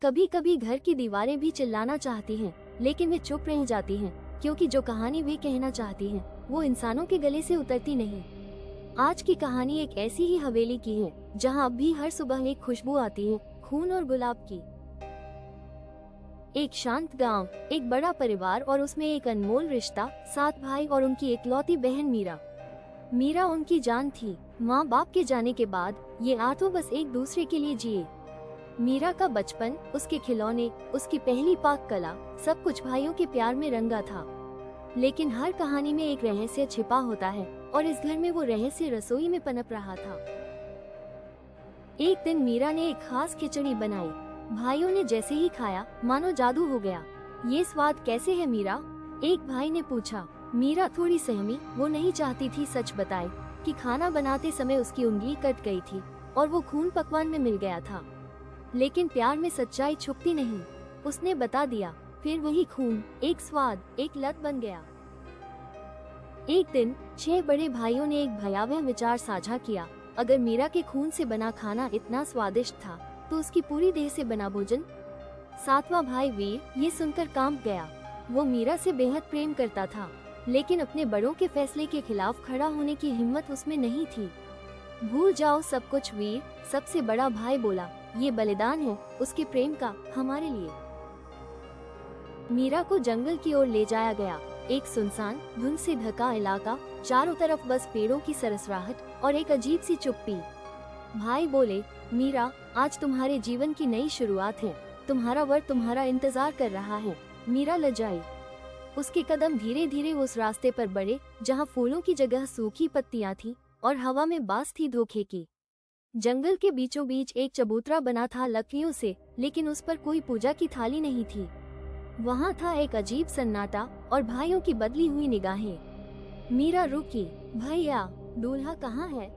कभी कभी घर की दीवारें भी चिल्लाना चाहती हैं, लेकिन वे चुप रह जाती हैं, क्योंकि जो कहानी वे कहना चाहती हैं, वो इंसानों के गले से उतरती नहीं। आज की कहानी एक ऐसी ही हवेली की है, जहां अब भी हर सुबह एक खुशबू आती है, खून और गुलाब की। एक शांत गांव, एक बड़ा परिवार और उसमें एक अनमोल रिश्ता, 7 भाई और उनकी इकलौती बहन मीरा। मीरा उनकी जान थी। माँ बाप के जाने के बाद ये आठों बस एक दूसरे के लिए जिए। मीरा का बचपन, उसके खिलौने, उसकी पहली पाक कला, सब कुछ भाइयों के प्यार में रंगा था। लेकिन हर कहानी में एक रहस्य छिपा होता है, और इस घर में वो रहस्य रसोई में पनप रहा था। एक दिन मीरा ने एक खास खिचड़ी बनाई। भाइयों ने जैसे ही खाया, मानो जादू हो गया। ये स्वाद कैसे है मीरा? एक भाई ने पूछा। मीरा थोड़ी सहमी। वो नहीं चाहती थी सच बताए कि खाना बनाते समय उसकी उंगली कट गई थी और वो खून पकवान में मिल गया था। लेकिन प्यार में सच्चाई छुपती नहीं। उसने बता दिया। फिर वही खून, एक स्वाद, एक लत बन गया। एक दिन 6 बड़े भाइयों ने एक भयावह विचार साझा किया। अगर मीरा के खून से बना खाना इतना स्वादिष्ट था, तो उसकी पूरी देह से बना भोजन? 7वां भाई वीर ये सुनकर कांप गया। वो मीरा से बेहद प्रेम करता था, लेकिन अपने बड़ों के फैसले के खिलाफ खड़ा होने की हिम्मत उसमें नहीं थी। भूल जाओ सब कुछ वीर, सबसे बड़ा भाई बोला। ये बलिदान है उसके प्रेम का, हमारे लिए। मीरा को जंगल की ओर ले जाया गया। एक सुनसान, धुंध से ढका इलाका, चारों तरफ बस पेड़ों की सरसराहट और एक अजीब सी चुप्पी। भाई बोले, मीरा, आज तुम्हारे जीवन की नई शुरुआत है। तुम्हारा वर तुम्हारा इंतजार कर रहा है। मीरा लजाई। उसके कदम धीरे धीरे उस रास्ते पर बढ़े जहाँ फूलों की जगह सूखी पत्तियां थी और हवा में बास थी धोखे की। जंगल के बीचों बीच एक चबूतरा बना था लकड़ियों से, लेकिन उस पर कोई पूजा की थाली नहीं थी। वहाँ था एक अजीब सन्नाटा और भाइयों की बदली हुई निगाहें। मीरा रुकी। भैया, दूल्हा कहाँ है?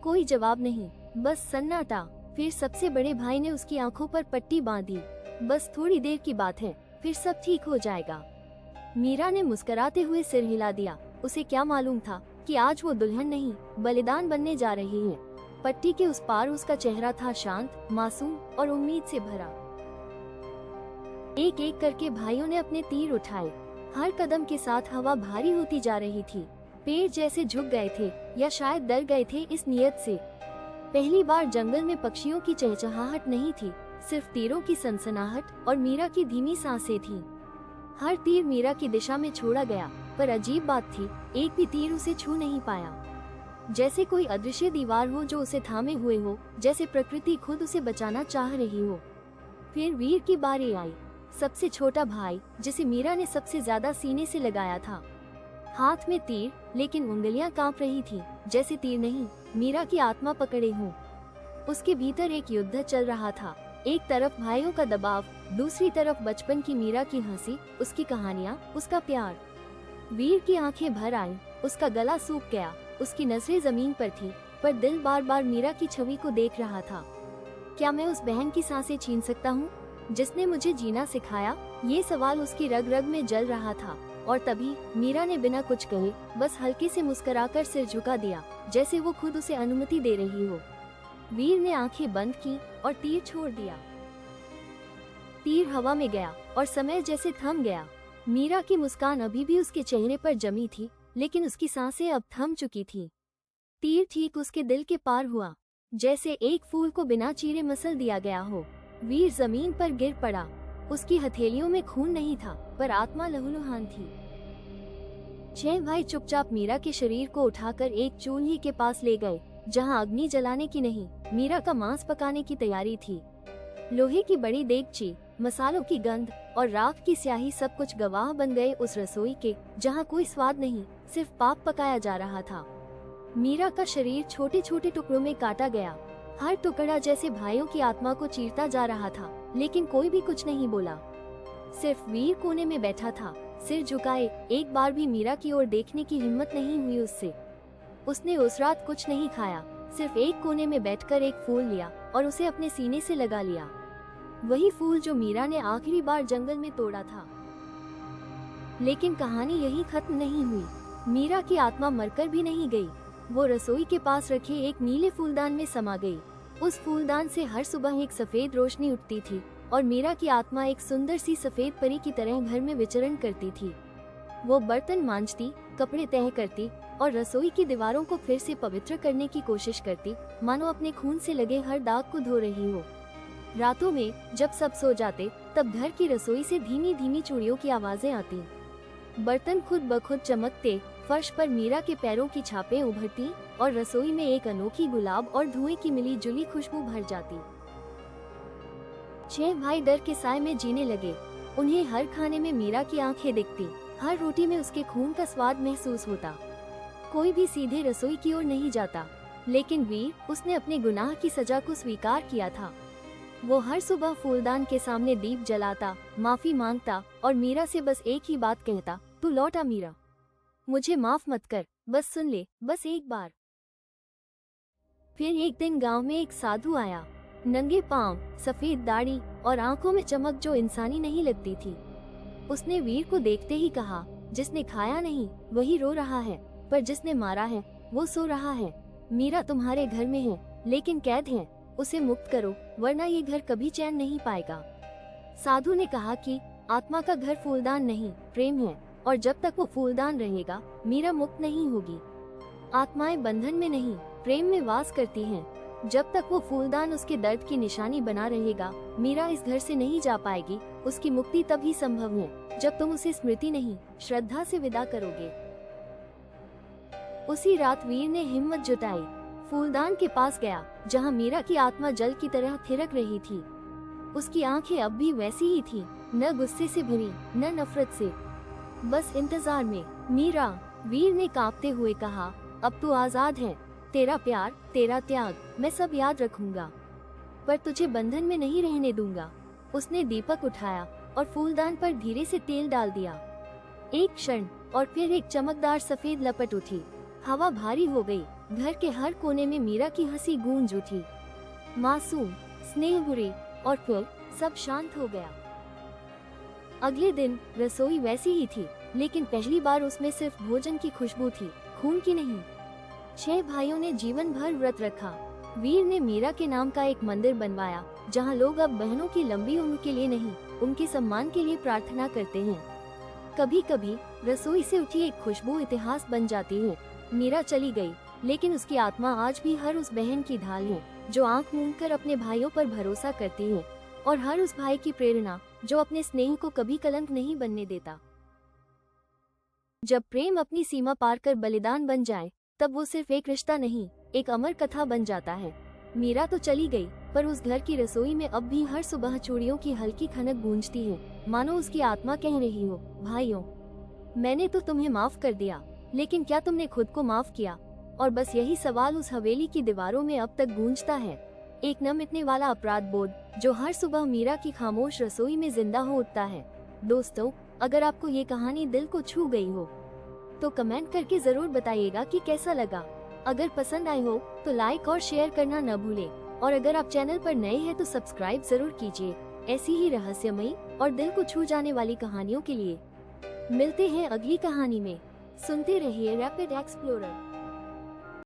कोई जवाब नहीं, बस सन्नाटा। फिर सबसे बड़े भाई ने उसकी आंखों पर पट्टी बांधी। बस थोड़ी देर की बात है, फिर सब ठीक हो जाएगा। मीरा ने मुस्कुराते हुए सिर हिला दिया। उसे क्या मालूम था कि आज वो दुल्हन नहीं, बलिदान बनने जा रही है। पट्टी के उस पार उसका चेहरा था शांत, मासूम और उम्मीद से भरा। एक एक करके भाइयों ने अपने तीर उठाए। हर कदम के साथ हवा भारी होती जा रही थी। पेड़ जैसे झुक गए थे, या शायद डर गए थे इस नियत से। पहली बार जंगल में पक्षियों की चहचहाहट नहीं थी, सिर्फ तीरों की सनसनाहट और मीरा की धीमी सांसें थी। हर तीर मीरा की दिशा में छोड़ा गया, पर अजीब बात थी, एक भी तीर उसे छू नहीं पाया। जैसे कोई अदृश्य दीवार हो जो उसे थामे हुए हो, जैसे प्रकृति खुद उसे बचाना चाह रही हो। फिर वीर की बारी आई, सबसे छोटा भाई, जिसे मीरा ने सबसे ज्यादा सीने से लगाया था। हाथ में तीर, लेकिन उंगलियां कांप रही थी, जैसे तीर नहीं, मीरा की आत्मा पकड़े हों। उसके भीतर एक युद्ध चल रहा था। एक तरफ भाइयों का दबाव, दूसरी तरफ बचपन की मीरा की हंसी, उसकी कहानियाँ, उसका प्यार। वीर की आंखें भर आईं, उसका गला सूख गया, उसकी नजरें जमीन पर थी, पर दिल बार बार मीरा की छवि को देख रहा था। क्या मैं उस बहन की सांसें छीन सकता हूँ, जिसने मुझे जीना सिखाया? ये सवाल उसकी रग रग में जल रहा था। और तभी मीरा ने बिना कुछ कहे, बस हल्के से मुस्कुराकर सिर झुका दिया, जैसे वो खुद उसे अनुमति दे रही हो। वीर ने आंखें बंद की और तीर छोड़ दिया। तीर हवा में गया और समय जैसे थम गया। मीरा की मुस्कान अभी भी उसके चेहरे पर जमी थी, लेकिन उसकी सांसें अब थम चुकी थी। तीर ठीक उसके दिल के पार हुआ, जैसे एक फूल को बिना चीरे मसल दिया गया हो। वीर जमीन पर गिर पड़ा। उसकी हथेलियों में खून नहीं था, पर आत्मा लहूलुहान थी। 6 भाई चुपचाप मीरा के शरीर को उठाकर एक चूल्हे के पास ले गए, जहां अग्नि जलाने की नहीं, मीरा का मांस पकाने की तैयारी थी। लोहे की बड़ी देगची, मसालों की गंध और राख की स्याही सब कुछ गवाह बन गए उस रसोई के, जहां कोई स्वाद नहीं, सिर्फ पाप पकाया जा रहा था। मीरा का शरीर छोटे छोटे टुकड़ों में काटा गया। हर टुकड़ा जैसे भाइयों की आत्मा को चीरता जा रहा था, लेकिन कोई भी कुछ नहीं बोला। सिर्फ वीर कोने में बैठा था, सिर झुकाए, एक बार भी मीरा की ओर देखने की हिम्मत नहीं हुई उससे। उसने उस रात कुछ नहीं खाया, सिर्फ एक कोने में बैठकर एक फूल लिया और उसे अपने सीने से लगा लिया। वही फूल जो मीरा ने आखिरी बार जंगल में तोड़ा था। लेकिन कहानी यही खत्म नहीं हुई। मीरा की आत्मा मरकर भी नहीं गई। वो रसोई के पास रखे एक नीले फूलदान में समा गई। उस फूलदान से हर सुबह एक सफेद रोशनी उठती थी और मीरा की आत्मा एक सुंदर सी सफेद परी की तरह घर में विचरण करती थी। वो बर्तन मांजती, कपड़े तह करती और रसोई की दीवारों को फिर से पवित्र करने की कोशिश करती, मानो अपने खून से लगे हर दाग को धो रही हो। रातों में जब सब सो जाते, तब घर की रसोई से धीमी धीमी चूड़ियों की आवाजें आती। बर्तन खुद ब खुद चमकते, फर्श पर मीरा के पैरों की छापें उभरती और रसोई में एक अनोखी गुलाब और धुएं की मिली जुली खुशबू भर जाती। 6 भाई डर के साए में जीने लगे। उन्हें हर खाने में मीरा की आंखें दिखती, हर रोटी में उसके खून का स्वाद महसूस होता। कोई भी सीधे रसोई की ओर नहीं जाता, लेकिन वीर, उसने अपने गुनाह की सजा को स्वीकार किया था। वो हर सुबह फूलदान के सामने दीप जलाता, माफी मांगता और मीरा से बस एक ही बात कहता, तू लौट आ मीरा, मुझे माफ मत कर, बस सुन ले, बस एक बार। फिर एक दिन गांव में एक साधु आया, नंगे पांव, सफेद दाढ़ी और आंखों में चमक जो इंसानी नहीं लगती थी। उसने वीर को देखते ही कहा, जिसने खाया नहीं वही रो रहा है, पर जिसने मारा है वो सो रहा है। मीरा तुम्हारे घर में है, लेकिन कैद है, उसे मुक्त करो, वरना ये घर कभी चैन नहीं पाएगा। साधु ने कहा कि आत्मा का घर फूलदान नहीं, प्रेम है, और जब तक वो फूलदान रहेगा, मीरा मुक्त नहीं होगी। आत्माएं बंधन में नहीं, प्रेम में वास करती हैं। जब तक वो फूलदान उसके दर्द की निशानी बना रहेगा, मीरा इस घर से नहीं जा पाएगी। उसकी मुक्ति तभी संभव है जब तुम उसे स्मृति नहीं, श्रद्धा से विदा करोगे। उसी रात वीर ने हिम्मत जुटाई, फूलदान के पास गया जहाँ मीरा की आत्मा जल की तरह थिरक रही थी। उसकी आंखें अब भी वैसी ही थी, न गुस्से से भरी, न नफरत से, बस इंतजार में। मीरा, वीर ने कांपते हुए कहा, अब तू आजाद है, तेरा प्यार, तेरा त्याग, मैं सब याद रखूंगा, पर तुझे बंधन में नहीं रहने दूंगा। उसने दीपक उठाया और फूलदान पर धीरे से तेल डाल दिया। एक क्षण और फिर एक चमकदार सफेद लपट उठी। हवा भारी हो गई, घर के हर कोने में मीरा की हंसी गूंज उठी, मासूम, स्नेह भरी, और फिर सब शांत हो गया। अगले दिन रसोई वैसी ही थी, लेकिन पहली बार उसमें सिर्फ भोजन की खुशबू थी, खून की नहीं। 6 भाइयों ने जीवन भर व्रत रखा। वीर ने मीरा के नाम का एक मंदिर बनवाया, जहां लोग अब बहनों की लंबी उम्र के लिए नहीं, उनके सम्मान के लिए प्रार्थना करते हैं। कभी कभी रसोई से उठी एक खुशबू इतिहास बन जाती है। मीरा चली गई, लेकिन उसकी आत्मा आज भी हर उस बहन की ढाल है जो आंख मूंद कर अपने भाइयों पर भरोसा करती है, और हर उस भाई की प्रेरणा जो अपने स्नेह को कभी कलंक नहीं बनने देता। जब प्रेम अपनी सीमा पार कर बलिदान बन जाए, तब वो सिर्फ एक रिश्ता नहीं, एक अमर कथा बन जाता है। मीरा तो चली गई, पर उस घर की रसोई में अब भी हर सुबह चूड़ियों की हल्की खनक गूंजती है, मानो उसकी आत्मा कह रही हो, भाइयों, मैंने तो तुम्हें माफ कर दिया, लेकिन क्या तुमने खुद को माफ किया? और बस यही सवाल उस हवेली की दीवारों में अब तक गूंजता है, एक न मिटने वाला अपराध बोध जो हर सुबह मीरा की खामोश रसोई में जिंदा हो उठता है। दोस्तों, अगर आपको ये कहानी दिल को छू गई हो, तो कमेंट करके जरूर बताइएगा कि कैसा लगा। अगर पसंद आए हो तो लाइक और शेयर करना न भूलें, और अगर आप चैनल पर नए हैं तो सब्सक्राइब जरूर कीजिए ऐसी ही रहस्यमयी और दिल को छू जाने वाली कहानियों के लिए। मिलते हैं अगली कहानी में। सुनते रहिए रैपिड एक्सप्लोरर।